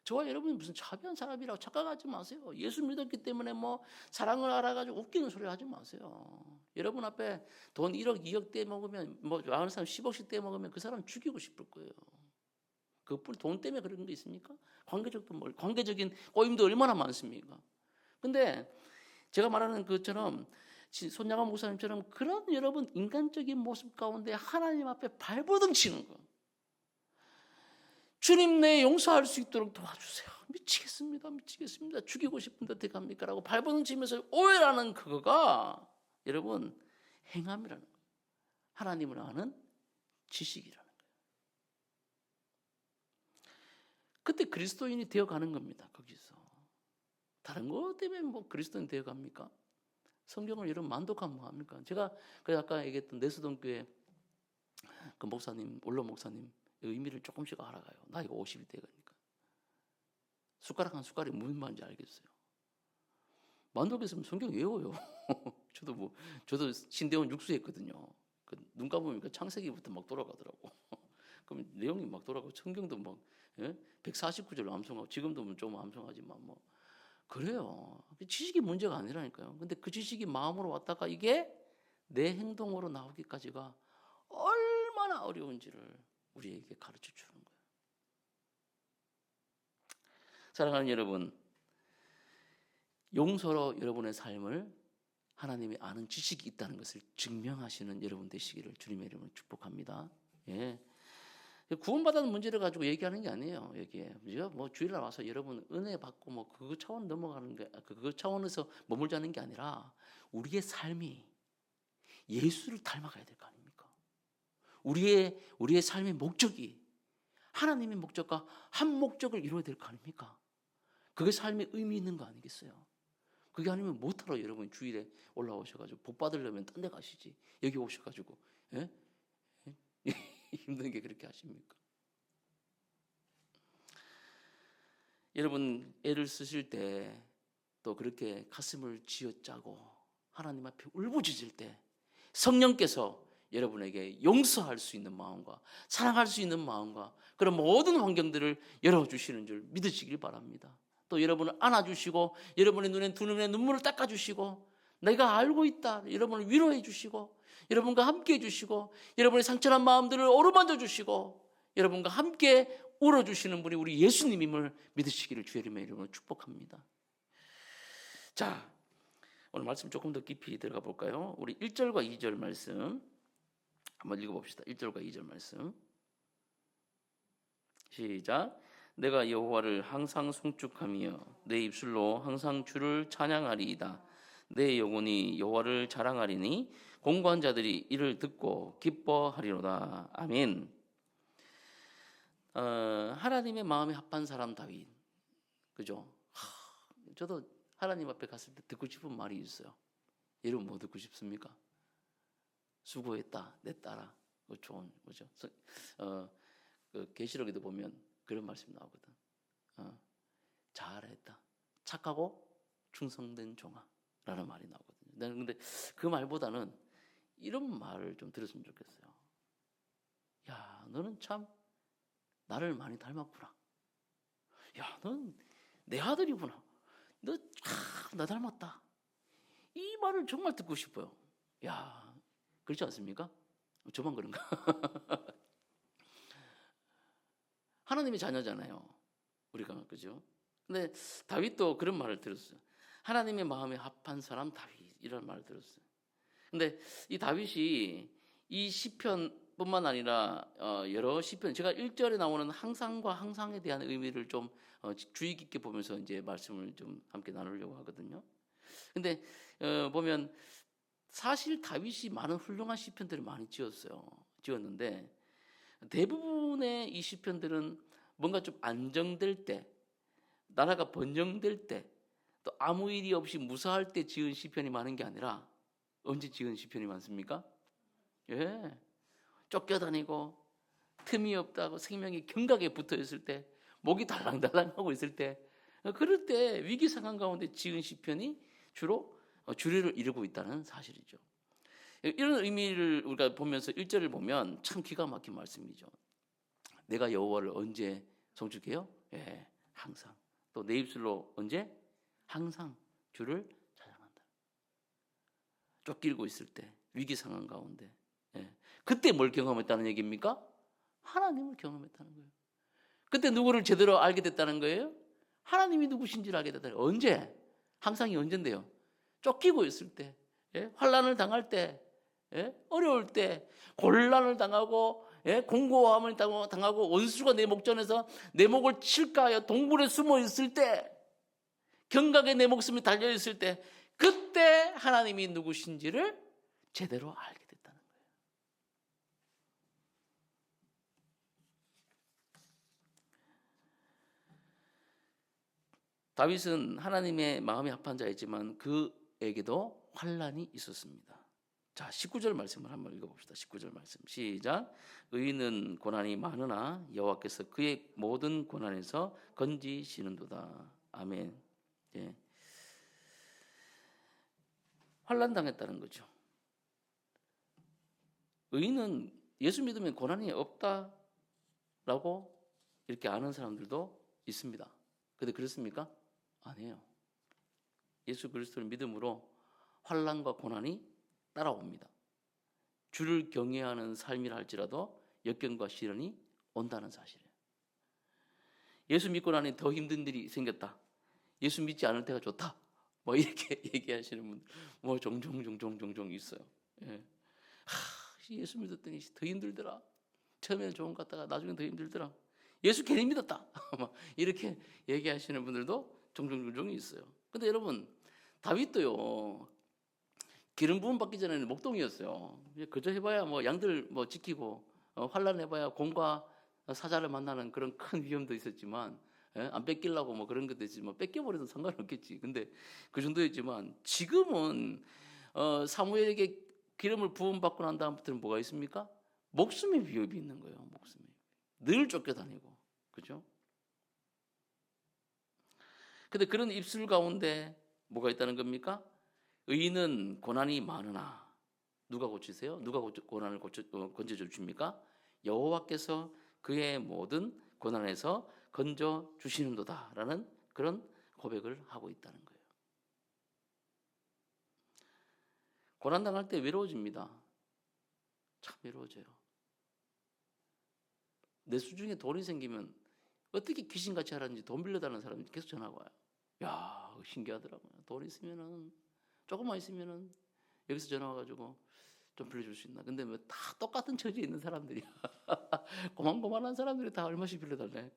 저와 여러분이 무슨 자비한 사람이라고 착각하지 마세요. 예수 믿었기 때문에 뭐 사랑을 알아가지고 웃기는 소리 하지 마세요. 여러분 앞에 돈 1억, 2억 떼먹으면 뭐 많은 사람 10억씩 떼먹으면 그 사람 죽이고 싶을 거예요. 그뿐 돈 때문에 그런 게 있습니까? 관계적인 꼬임도 얼마나 많습니까? 근데 제가 말하는 것처럼 손양아 목사님처럼 그런 여러분 인간적인 모습 가운데 하나님 앞에 발버둥 치는 거. 주님 내 용서할 수 있도록 도와주세요. 미치겠습니다. 죽이고 싶은데 어떻게 합니까? 라고 발버둥 치면서 오해라는 그거가 여러분 행함이라는 거예요. 하나님을 아는 지식이라는 거예요. 그때 그리스도인이 되어가는 겁니다. 거기서. 다른 것 때문에 뭐 그리스도인 되어갑니까? 성경을 여러분 만독하면 뭐합니까? 제가 아까 얘기했던 내수동교회 그 목사님, 원로 목사님 의미를 조금씩 알아가요. 나이가 50이 되니까. 숟가락 한 숟가락이 무슨 말인지 알겠어요. 만독했으면 성경 외워요. 저도 신대원 육수했거든요. 눈 감으니까 창세기부터 막 돌아가더라고. 그럼 내용이 막 돌아가고 성경도 막 149절 암송하고 지금도 좀 암송하지만 뭐 그래요. 지식이 문제가 아니라니까요. 근데 그 지식이 마음으로 왔다가 이게 내 행동으로 나오기까지가 얼마나 어려운지를 우리에게 가르쳐 주는 거예요. 사랑하는 여러분, 용서로 여러분의 삶을 하나님이 아는 지식이 있다는 것을 증명하시는 여러분 되시기를 주님의 이름으로 축복합니다. 예. 구원받은 문제를 가지고 얘기하는 게 아니에요. 여기에 우리가 뭐 주일날 와서 여러분 은혜 받고 뭐 그거 차원 넘어가는 게 그거 차원에서 머물자는 게 아니라 우리의 삶이 예수를 닮아가야 될 거 아닙니까? 우리의 삶의 목적이 하나님의 목적과 한 목적을 이루어야 될 거 아닙니까? 그게 삶의 의미 있는 거 아니겠어요? 그게 아니면 못하러 여러분 주일에 올라오셔가지고 복 받으려면 딴 데 가시지 여기 오셔가지고 예? 힘든 게 그렇게 하십니까? 여러분 애를 쓰실 때 또 그렇게 가슴을 쥐어짜고 하나님 앞에 울부짖을 때 성령께서 여러분에게 용서할 수 있는 마음과 사랑할 수 있는 마음과 그런 모든 환경들을 열어주시는 줄 믿으시길 바랍니다. 또 여러분을 안아주시고 여러분의 눈에 두 눈에 눈물을 닦아주시고 내가 알고 있다 여러분을 위로해 주시고 여러분과 함께 해주시고 여러분의 상처난 마음들을 어루만져 주시고 여러분과 함께 울어주시는 분이 우리 예수님임을 믿으시기를 주의 이름으로 축복합니다. 자, 오늘 말씀 조금 더 깊이 들어가 볼까요? 우리 1절과 2절 말씀 한번 읽어봅시다. 1절과 2절 말씀 시작. 내가 여호와를 항상 송축하며 내 입술로 항상 주를 찬양하리이다. 내 영혼이 여호와를 자랑하리니 공고한 자들이 이를 듣고 기뻐하리로다. 아멘. 하나님의 마음에 합한 사람 다윗, 그죠? 저도 하나님 앞에 갔을 때 듣고 싶은 말이 있어요. 여러분 뭐 듣고 싶습니까? 수고했다, 내 딸아. 좋은 거죠. 그 계시록에도 보면 그런 말씀 나오거든. 잘했다, 착하고 충성된 종아라는 말이 나오거든요. 나는 근데 그 말보다는 이런 말을 좀 들었으면 좋겠어요. 야, 너는 참 나를 많이 닮았구나. 야, 넌 내 아들이구나. 나 닮았다. 이 말을 정말 듣고 싶어요. 야, 그렇지 않습니까? 저만 그런가? 하나님의 자녀잖아요. 우리가, 그죠? 근데 다윗도 그런 말을 들었어요. 하나님의 마음에 합한 사람 다윗, 이런 말을 들었어요. 근데 이 다윗이 이 시편뿐만 아니라 여러 시편, 제가 1절에 나오는 항상과 항상에 대한 의미를 좀 주의 깊게 보면서 이제 말씀을 좀 함께 나누려고 하거든요. 근데 보면 사실 다윗이 많은 훌륭한 시편들을 많이 지었는데 대부분의 이 시편들은 뭔가 좀 안정될 때, 나라가 번영될 때, 또 아무 일이 없이 무사할 때 지은 시편이 많은 게 아니라 언제 지은 시편이 많습니까? 예, 쫓겨다니고 틈이 없다고 생명이 경각에 붙어 있을 때, 목이 달랑달랑하고 있을 때, 그럴 때 위기 상황 가운데 지은 시편이 주로 주류를 이루고 있다는 사실이죠. 이런 의미를 우리가 보면서 1절을 보면 참 기가 막힌 말씀이죠. 내가 여호와를 언제 송축해요? 예, 항상. 또 내 입술로 언제? 항상 주를 찬양한다. 쫓기고 있을 때, 위기 상황 가운데, 예, 그때 뭘 경험했다는 얘기입니까? 하나님을 경험했다는 거예요. 그때 누구를 제대로 알게 됐다는 거예요? 하나님이 누구신지를 알게 됐다는 거예요. 언제? 항상이 언젠데요? 쫓기고 있을 때, 예? 환난을 당할 때, 예? 어려울 때, 곤란을 당하고, 예? 공고함을 당하고 원수가 내 목전에서 내 목을 칠까 하여 동굴에 숨어 있을 때, 경각에 내 목숨이 달려 있을 때, 그때 하나님이 누구신지를 제대로 알게 됐다는 거예요. 다윗은 하나님의 마음이 합한 자이지만 그에게도 환난이 있었습니다. 자, 19절 말씀을 한번 읽어봅시다. 19절 말씀 시작. 의인은 고난이 많으나 여호와께서 그의 모든 고난에서 건지시는도다. 아멘. 예. 환난 당했다는 거죠. 의인은 예수 믿으면 고난이 없다라고 이렇게 아는 사람들도 있습니다. 근데 그렇습니까? 아니에요. 예수 그리스도를 믿음으로 환난과 고난이 따라옵니다. 주를 경외하는 삶이라 할지라도 역경과 시련이 온다는 사실이에요. 예수 믿고 나니 더 힘든 일이 생겼다. 예수 믿지 않을 때가 좋다. 뭐 이렇게 얘기하시는 분들 뭐 종종 있어요. 예. 예수 믿었더니 더 힘들더라. 처음에는 좋은 것 같다가 나중에 더 힘들더라. 예수 괜히 믿었다. 이렇게 얘기하시는 분들도 종종 있어요. 근데 여러분, 다윗도요, 기름 부음 받기 전에는 목동이었어요. 그저 해봐야 뭐 양들 뭐 지키고 환난해봐야 곰과 사자를 만나는 그런 큰 위험도 있었지만, 예? 안 뺏기려고 뭐 그런 것도 있지, 뭐 뺏겨버려도 상관없겠지. 근데 그 정도였지만 지금은 사무엘에게 기름을 부음 받고 난 다음부터는 뭐가 있습니까? 목숨의 위협이 있는 거예요. 목숨이 늘 쫓겨다니고, 그죠? 근데 그런 입술 가운데 뭐가 있다는 겁니까? 의인은 고난이 많으나 누가 고치세요? 누가 고난을 건져 주십니까? 여호와께서 그의 모든 고난에서 건져 주시는도다라는 그런 고백을 하고 있다는 거예요. 고난 당할 때 외로워집니다. 참 외로워져요. 내 수중에 돈이 생기면 어떻게 귀신같이 하라는지 돈 빌려달라는 사람이 계속 전화가 와요. 야, 신기하더라고요. 돈 있으면은 조금만 있으면은 여기서 전화 와가지고 좀 빌려줄 수 있나? 근데 뭐 다 똑같은 처지에 있는 사람들이야. 고만고만한 사람들이 다 얼마씩 빌려달래.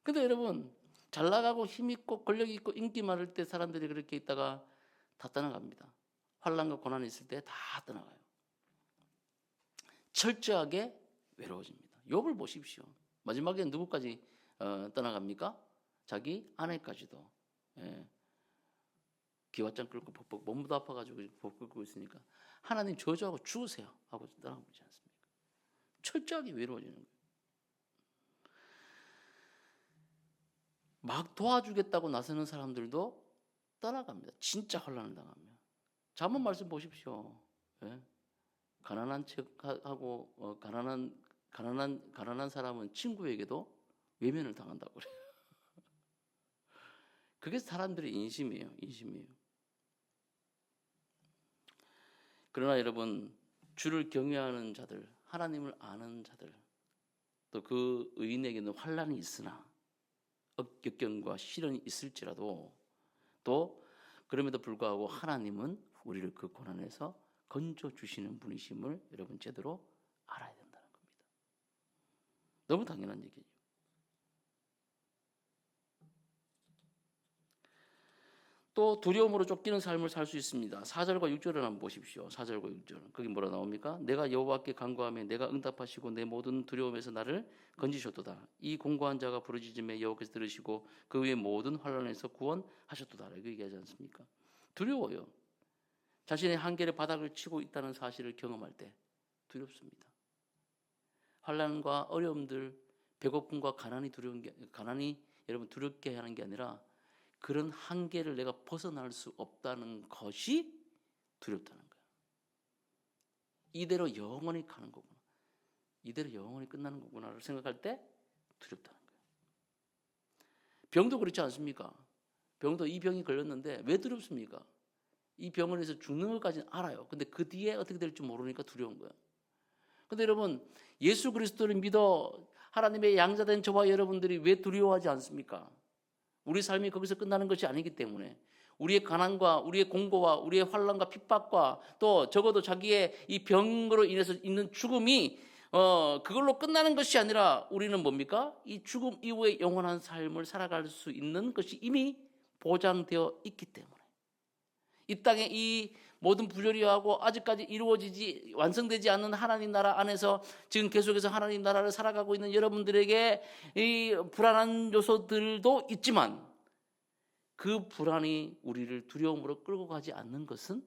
근데 여러분, 잘 나가고 힘 있고 권력 있고 인기 많을 때 사람들이 그렇게 있다가 다 떠나갑니다. 환난과 고난이 있을 때 다 떠나가요. 철저하게 외로워집니다. 욥을 보십시오. 마지막에 누구까지 떠나갑니까? 자기 아내까지도. 예. 기왓장 끓고 벅벅 몸도 아파가지고 벅 끓고 있으니까 하나님 저주하고 죽으세요 하고 떠나보지 않습니까? 철저하게 외로워지는 거예요. 막 도와주겠다고 나서는 사람들도 떠나갑니다. 진짜 환난을 당하면. 잠언 말씀 보십시오. 예? 가난한 척하고 가난한 사람은 친구에게도 외면을 당한다고 그래요. 그게 사람들의 인심이에요. 인심이에요. 그러나 여러분, 주를 경외하는 자들, 하나님을 아는 자들, 또 그 의인에게는 환난이 있으나 역경과 시련이 있을지라도 또 그럼에도 불구하고 하나님은 우리를 그 고난에서 건져 주시는 분이심을 여러분 제대로 알아야 된다는 겁니다. 너무 당연한 얘기죠. 또 두려움으로 쫓기는 삶을 살 수 있습니다. 4절과 6절을 한번 보십시오. 4절과 6절. 거기 뭐라 나옵니까? 내가 여호와께 간구하며 내가 응답하시고 내 모든 두려움에서 나를 건지셨도다. 이 공고한 자가 부르짖음에 여호와께서 들으시고 그 위에 모든 환난에서 구원하셨도다. 이렇게 얘기하지 않습니까? 두려워요. 자신의 한계의 바닥을 치고 있다는 사실을 경험할 때 두렵습니다. 환난과 어려움들, 배고픔과 가난이 여러분 두렵게 하는 게 아니라 그런 한계를 내가 벗어날 수 없다는 것이 두렵다는 거예요. 이대로 영원히 가는 거구나. 이대로 영원히 끝나는 거구나를 생각할 때 두렵다는 거예요. 병도 그렇지 않습니까? 병도 이 병이 걸렸는데 왜 두렵습니까? 이 병원에서 죽는 것까지는 알아요. 근데 그 뒤에 어떻게 될지 모르니까 두려운 거예요. 근데 여러분, 예수 그리스도를 믿어 하나님의 양자된 저와 여러분들이 왜 두려워하지 않습니까? 우리 삶이 거기서 끝나는 것이 아니기 때문에 우리의 가난과 우리의 공고와 우리의 환난과 핍박과 또 적어도 자기의 이 병으로 인해서 있는 죽음이 그걸로 끝나는 것이 아니라 우리는 뭡니까? 이 죽음 이후의 영원한 삶을 살아갈 수 있는 것이 이미 보장되어 있기 때문에 이 땅에 이 모든 부조리하고 아직까지 완성되지 않는 하나님 나라 안에서 지금 계속해서 하나님 나라를 살아가고 있는 여러분들에게 이 불안한 요소들도 있지만 그 불안이 우리를 두려움으로 끌고 가지 않는 것은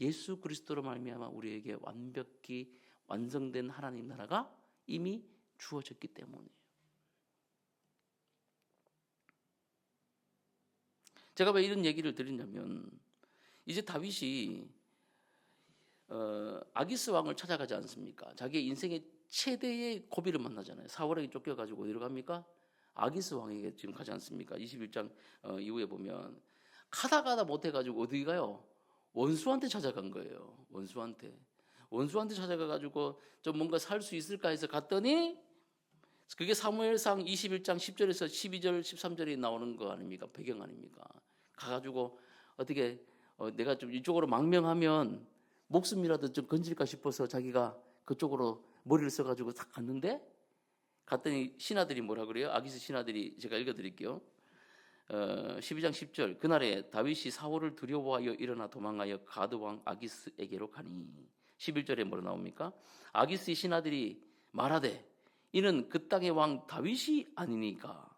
예수 그리스도로 말미암아 우리에게 완벽히 완성된 하나님 나라가 이미 주어졌기 때문이에요. 제가 왜 이런 얘기를 드리냐면 이제 다윗이 아기스 왕을 찾아가지 않습니까? 자기의 인생의 최대의 고비를 만나잖아요. 사울에게 쫓겨가지고 어디로 갑니까? 아기스 왕에게 지금 가지 않습니까? 21장 이후에 보면 가다 못해가지고 어디 가요? 원수한테 찾아간 거예요. 원수한테 찾아가가지고 좀 뭔가 살 수 있을까 해서 갔더니 그게 사무엘상 21장 10절에서 12절 13절에 나오는 거 아닙니까? 배경 아닙니까? 가가지고 어떻게 내가 좀 이쪽으로 망명하면 목숨이라도 좀 건질까 싶어서 자기가 그쪽으로 머리를 써가지고 딱 갔더니 신하들이 뭐라 그래요? 아기스 신하들이 제가 읽어드릴게요. 12장 10절 그날에 다윗이 사울을 두려워하여 일어나 도망하여 가드 왕 아기스에게로 가니 11절에 뭐라 나옵니까? 아기스의 신하들이 말하되 이는 그 땅의 왕 다윗이 아니니까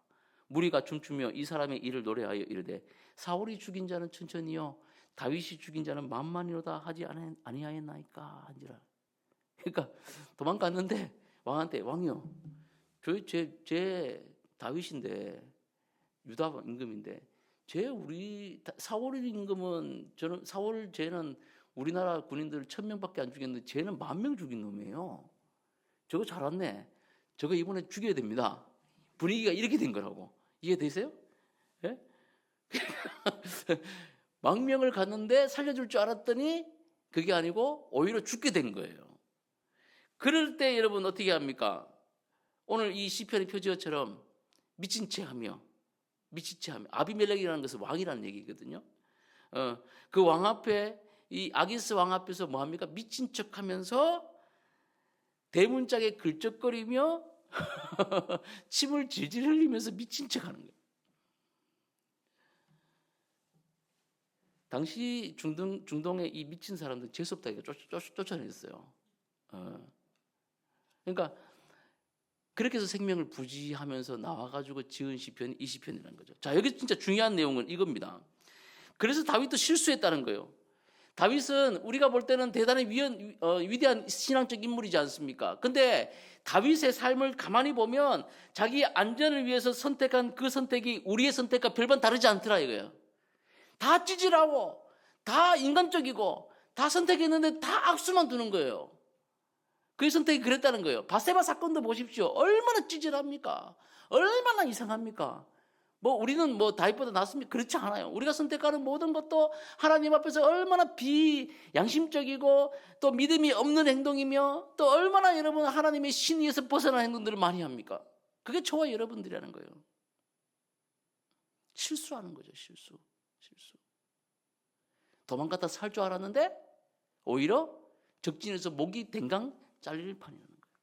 무리가 춤추며 이 사람의 일을 노래하여 이르되 사울이 죽인 자는 천천히요 다윗이 죽인 자는 만만이로다 하지 아니하였나이까 한지라. 그러니까 도망갔는데 왕한테 왕이요 제 다윗인데 유다 임금인데 우리 사울 임금은 저는 사울 쟤는 우리나라 군인들 1000명밖에 안 죽였는데 쟤는 10,000명 죽인 놈이에요. 저거 잘 왔네. 저거 이번에 죽여야 됩니다. 분위기가 이렇게 된 거라고. 이해되세요? 예? 망명을 갔는데 살려줄 줄 알았더니 그게 아니고 오히려 죽게 된 거예요. 그럴 때 여러분 어떻게 합니까? 오늘 이 시편의 표지어처럼 미친 채 하며 아비멜렉이라는 것은 왕이라는 얘기거든요. 그 왕 앞에 이 아기스 왕 앞에서 뭐 합니까? 미친 척하면서 대문짝에 글적거리며 침을 질질 흘리면서 미친 척하는 거예요. 당시 중동의 이 미친 사람들 재수없다 이거 쫓아냈어요. 그러니까 그렇게 해서 생명을 부지하면서 나와가지고 지은 시편이 이 시편이라는 거죠. 자, 여기 진짜 중요한 내용은 이겁니다. 그래서 다윗도 실수했다는 거예요. 다윗은 우리가 볼 때는 대단히 위대한 신앙적 인물이지 않습니까? 근데 다윗의 삶을 가만히 보면 자기의 안전을 위해서 선택한 그 선택이 우리의 선택과 별반 다르지 않더라 이거예요. 다 찌질하고 다 인간적이고 다 선택했는데 다 악수만 두는 거예요. 그의 선택이 그랬다는 거예요. 바세바 사건도 보십시오. 얼마나 찌질합니까? 얼마나 이상합니까? 뭐 우리는 뭐 다윗보다 낫습니까? 그렇지 않아요. 우리가 선택하는 모든 것도 하나님 앞에서 얼마나 비양심적이고 또 믿음이 없는 행동이며 또 얼마나 여러분 하나님의 신의에서 벗어난 행동들을 많이 합니까? 그게 저와 여러분들이라는 거예요. 실수하는 거죠. 실수. 도망갔다 살 줄 알았는데 오히려 적진에서 목이 댕강 잘릴 판이라는 거예요.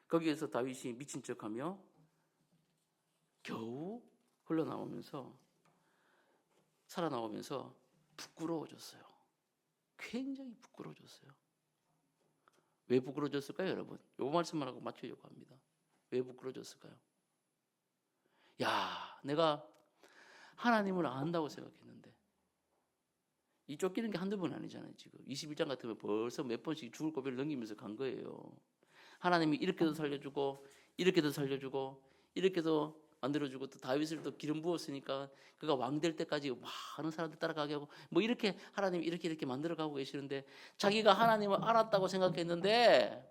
거기에서 다윗이 미친 척하며 겨우 살아나오면서 부끄러워졌어요. 굉장히 부끄러워졌어요. 왜 부끄러워졌을까요, 여러분? 요 말씀만 하고 맞추려고 합니다. 왜 부끄러워졌을까요? 내가 하나님을 안다고 생각했는데 이 쫓기는 게 한두 번 아니잖아요. 지금 21장 같으면 벌써 몇 번씩 죽을 고비를 넘기면서 간 거예요. 하나님이 이렇게도 살려주고 이렇게도 살려주고 이렇게도 만들어주고 또 다윗을 또 기름 부었으니까 그가 왕 될 때까지 많은 사람들 따라가게 하고 뭐 이렇게 하나님이 이렇게 만들어가고 계시는데 자기가 하나님을 알았다고 생각했는데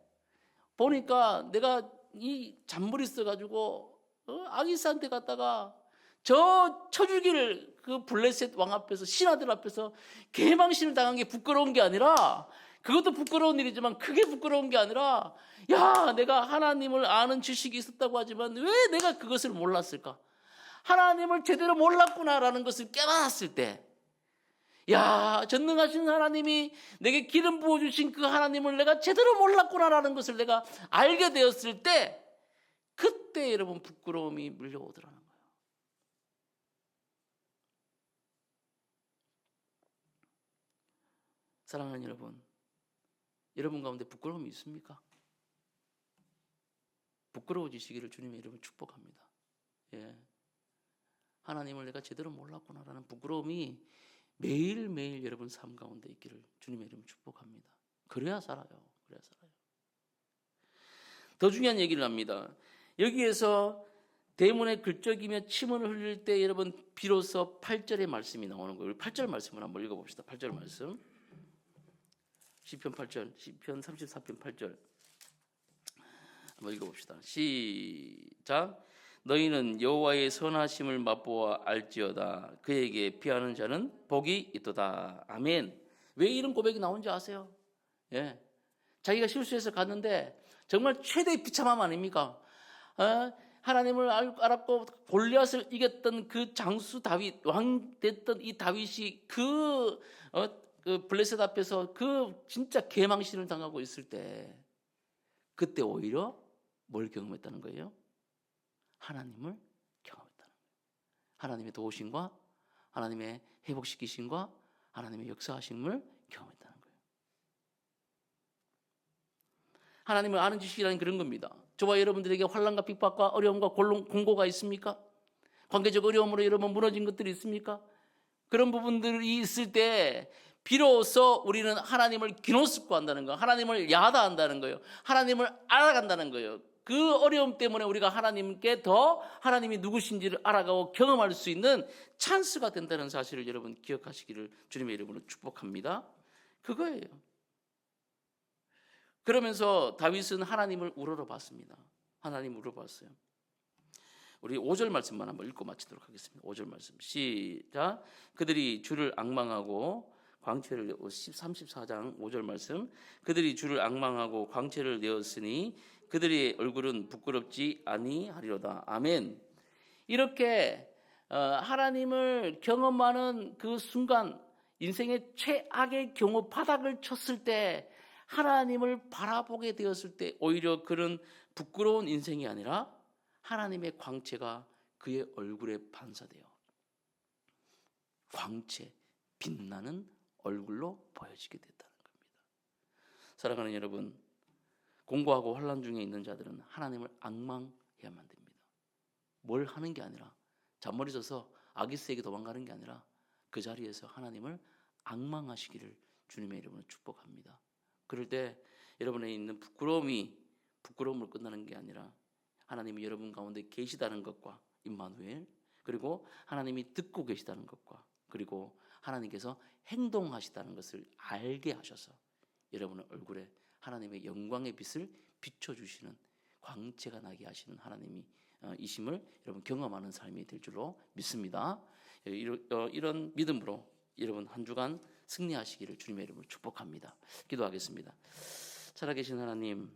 보니까 내가 이 잔머리 써가지고 아기스한테 갔다가 저 쳐주기를 그 블레셋 왕 앞에서 신하들 앞에서 개망신을 당한 게 부끄러운 게 아니라 그것도 부끄러운 일이지만 크게 부끄러운 게 아니라 내가 하나님을 아는 지식이 있었다고 하지만 왜 내가 그것을 몰랐을까? 하나님을 제대로 몰랐구나라는 것을 깨달았을 때 전능하신 하나님이 내게 기름 부어주신 그 하나님을 내가 제대로 몰랐구나라는 것을 내가 알게 되었을 때 그때 여러분 부끄러움이 밀려오더라는 거예요. 사랑하는 여러분 가운데 부끄러움이 있습니까? 부끄러워지시기를 주님의 이름으로 축복합니다. 하나님을 내가 제대로 몰랐구나라는 부끄러움이 매일매일 여러분 삶 가운데 있기를 주님의 이름으로 축복합니다. 그래야 살아요. 더 중요한 얘기를 합니다. 여기에서 대문에 글적이며 침을 흘릴 때 여러분 비로소 8절의 말씀이 나오는 거예요. 8절 말씀을 한번 읽어봅시다. 8절 말씀. 시편 8절, 시편 34편 8절 한번 읽어봅시다. 시작. 너희는 여호와의 선하심을 맛보아 알지어다. 그에게 피하는 자는 복이 있도다. 아멘. 왜 이런 고백이 나온지 아세요? 자기가 실수해서 갔는데 정말 최대의 비참함 아닙니까? 하나님을 알았고 골리앗을 이겼던 그 장수 다윗, 왕 됐던 이 다윗이 그 블레셋 앞에서 그 진짜 개망신을 당하고 있을 때 그때 오히려 뭘 경험했다는 거예요? 하나님을 경험했다는 거예요. 하나님의 도우심과 하나님의 회복시키심과 하나님의 역사하심을 경험했다는 거예요. 하나님을 아는 지식이라는 그런 겁니다. 저와 여러분들에게 환난과 핍박과 어려움과 공고가 있습니까? 관계적 어려움으로 여러분 무너진 것들이 있습니까? 그런 부분들이 있을 때 비로소 우리는 하나님을 기노스코 한다는 거, 하나님을 야다한다는 거예요. 하나님을 알아간다는 거예요. 그 어려움 때문에 우리가 하나님께 더 하나님이 누구신지를 알아가고 경험할 수 있는 찬스가 된다는 사실을 여러분 기억하시기를 주님의 이름으로 축복합니다. 그거예요. 그러면서 다윗은 하나님을 우러러봤습니다. 하나님을 우러러봤어요. 우리 5절 말씀만 한번 읽고 마치도록 하겠습니다. 5절 말씀 시작. 그들이 주를 앙망하고 광채를 34장 5절 말씀. 그들이 주를 앙망하고 광채를 내었으니 그들의 얼굴은 부끄럽지 아니하리로다. 아멘. 이렇게 하나님을 경험하는 그 순간 인생의 최악의 경우 바닥을 쳤을 때 하나님을 바라보게 되었을 때 오히려 그런 부끄러운 인생이 아니라 하나님의 광채가 그의 얼굴에 반사돼요. 광채, 빛나는 얼굴로 보여지게 됐다는 겁니다. 사랑하는 여러분, 공고하고 환난 중에 있는 자들은 하나님을 앙망해야만 됩니다. 뭘 하는 게 아니라 잔머리 져서 아기스에게 도망가는 게 아니라 그 자리에서 하나님을 앙망하시기를 주님의 이름으로 축복합니다. 그럴 때 여러분에 있는 부끄러움을 끝나는 게 아니라 하나님이 여러분 가운데 계시다는 것과 임마누엘, 그리고 하나님이 듣고 계시다는 것과 그리고 하나님께서 행동하시다는 것을 알게 하셔서 여러분의 얼굴에 하나님의 영광의 빛을 비춰주시는 광채가 나게 하시는 하나님이 이심을 여러분 경험하는 삶이 될 줄로 믿습니다. 이런 믿음으로 여러분 한 주간 승리하시기를 주님의 이름으로 축복합니다. 기도하겠습니다. 살아계신 하나님,